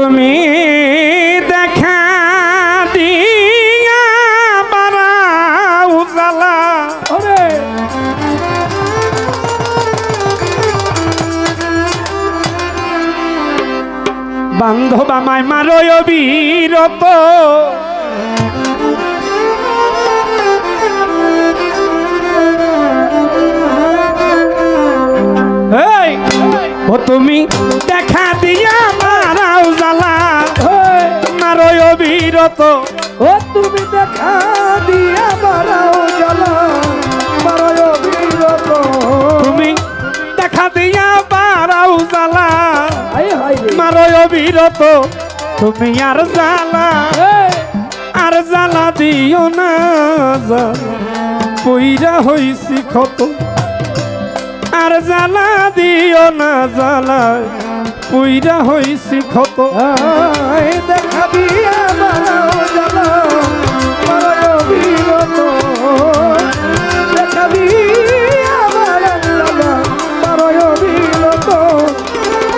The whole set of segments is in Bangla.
তুমি দেখা দিয়া বাড়াও জ্বালা বান্ধব আমায় মারয় বীরত ও তুমি দেখা দিয়া মারাও জ্বালা মারয় বীরত ও তুমি দেখা দিয়া মারাও জ্বালা মারয় বীরত তুমি দেখা দিয়া মারাও জ্বালা মারয় বীরত তুমি আর জ্বালা দিও না পইরা হইছি ক্ষত আর জ্বালা দিও না জ্বালা পইরা হইছি ক্ষত দেখা দিয়া মারাও জ্বালা মারয় বীরত দেখা দিয়া মারাও জ্বালা মারয় বীরত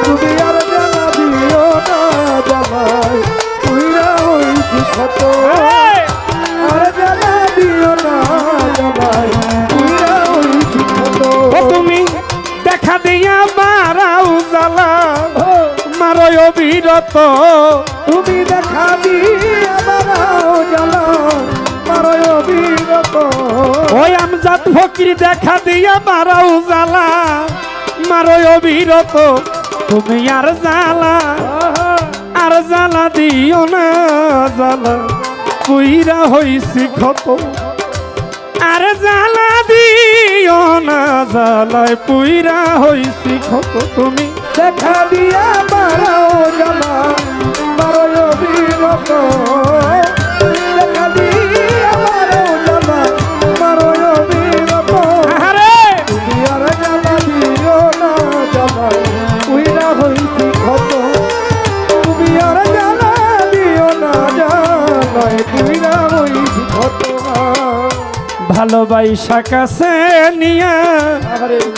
তুমি আর জ্বালা দিও না জ্বালায় পইরা হইছি ক্ষত আর জ্বালা দিও না জ্বালায় পইরা হইছি ক্ষত তুমি দেখা দিয়া মারাও জ্বালা মারয় বীরত তুমি দেখা দিয়া মারাও জ্বালা মারয় বীরত ওই আমজাদ ফকির দেখা দিয়া মারাও জ্বালা মারয় বীরত তুমি আর জ্বালা দিও না জ্বালা পুইরা হইছি ক্ষত আর জ্বালা দিও না জ্বালায় পুইরা হইছি ক্ষত তুমি দেখা দিয়া মারাও জ্বালা মারয় বীরত দেখা দিয়া মারাও জ্বালা মারয় বীরত তুমি আর জ্বালা দিও না জ্বালায় পুইরা হইছি ক্ষত তুমি আর জ্বালা দিও না জ্বালায় পুইরা হইছি ক্ষত ভালোবাসা কাছে নিয়া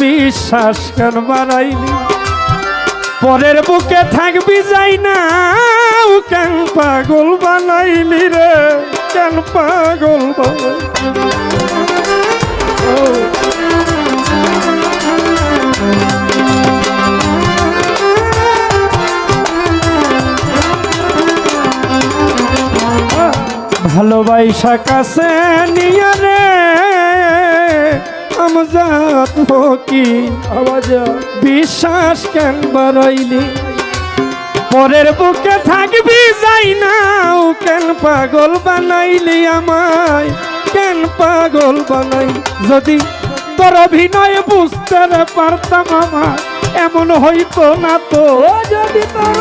বিশ্বাস কেন বাড়াইলি পরের বুকে থাকবি যাই না কেন পাগল বানাইলি রে কেন পাগল ভালোবাসা কাছে নিয়ে রে আমজাদ ফকির বিশ্বাস কেন বাড়াইলি পরের বুকে থাকবি যাই না কেন পাগল বানাইলি আমায় কেন পাগল বানাই যদি তোর অভিনয় বুঝতে পারতাম আমার এমন হইতো না তো যদি তোর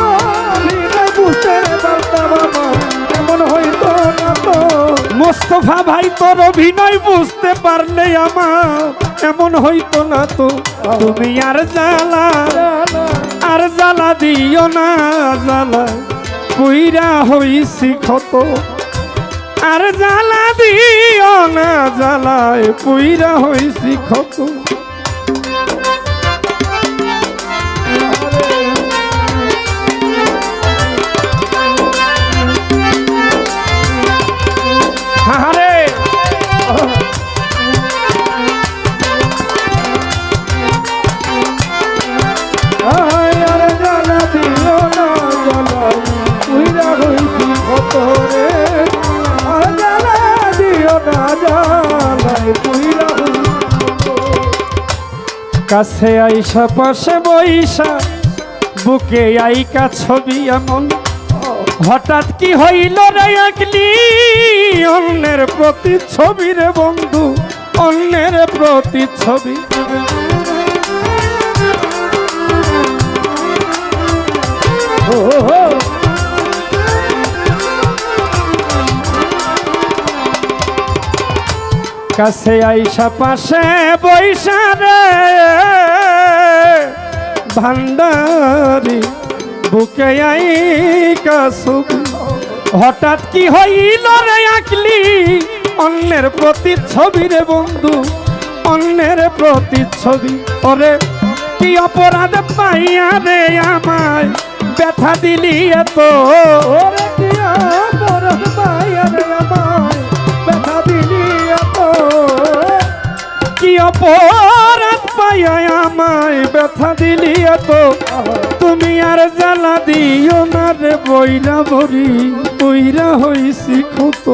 অভিনয় বুঝতে পারতাম আমার এমন হইতো না তো মোস্তফা ভাই তোর অভিনয় বুঝতে পারলে আমার এমন হইতো না তো তুমি আর জ্বালা দিও না জ্বালা পুইরা হইছি ক্ষত আর জ্বালা দিও না জ্বালায় পুইরা হইছি ক্ষত কাছে আইসা পাশে বইসা বুকে আইকা ছবি এমন হঠাৎ কি হইল রে একলি অন্যের প্রতি ছবি রে বন্ধু অন্যের প্রতি ছবি কাছে আইসা পাশে বইসা রে ভান্ডারি বুকে আইকা ছবি হঠাৎ কি হইল রে আঁকলি অন্যের প্রতি ছবি রে বন্ধু অন্যের প্রতি ছবি ওরে কি অপরাধ পাইয়া রে আমায় ব্যথা দিলি এত ওরে দিয়া পরশ মায়ারে আমায় ব্যথা দিলি এত কি অপরাধ পাইয়া আমায় ব্যথা দিলি এত তুমি আর জ্বালা দিও না রে বইরা মরি বইরা হইছি ক্ষত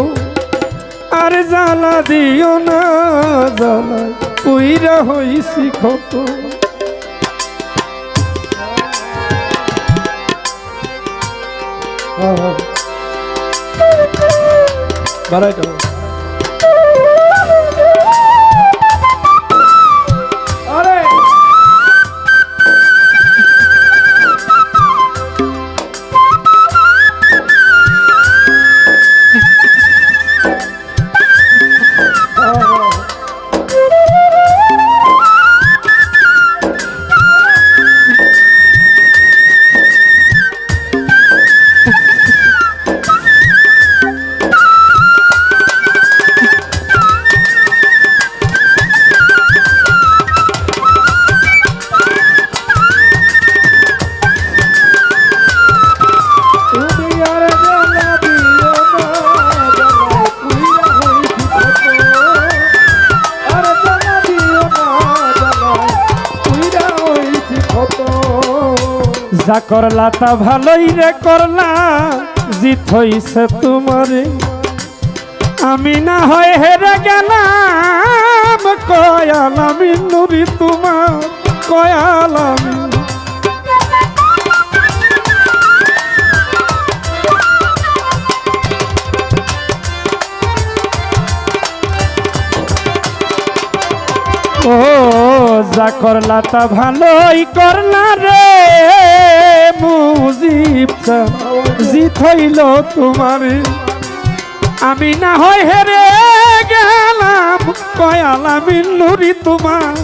আর জ্বালা দিও না জ্বালা বইরা হইছি ক্ষত বাড়াইটা আরে যা করলা তা ভালোই রে করলা জিত হইছে তোমারে আমি না হয় হেরে গেলাম কয়াল আমি নুরি তোমার কয়াল আমি ও যা করলা তা ভালোই করলা রে মুজিব জিত হইল তোমারে আমি না হয় হেরে গেলাম কয়াল আমি নুরি তোমার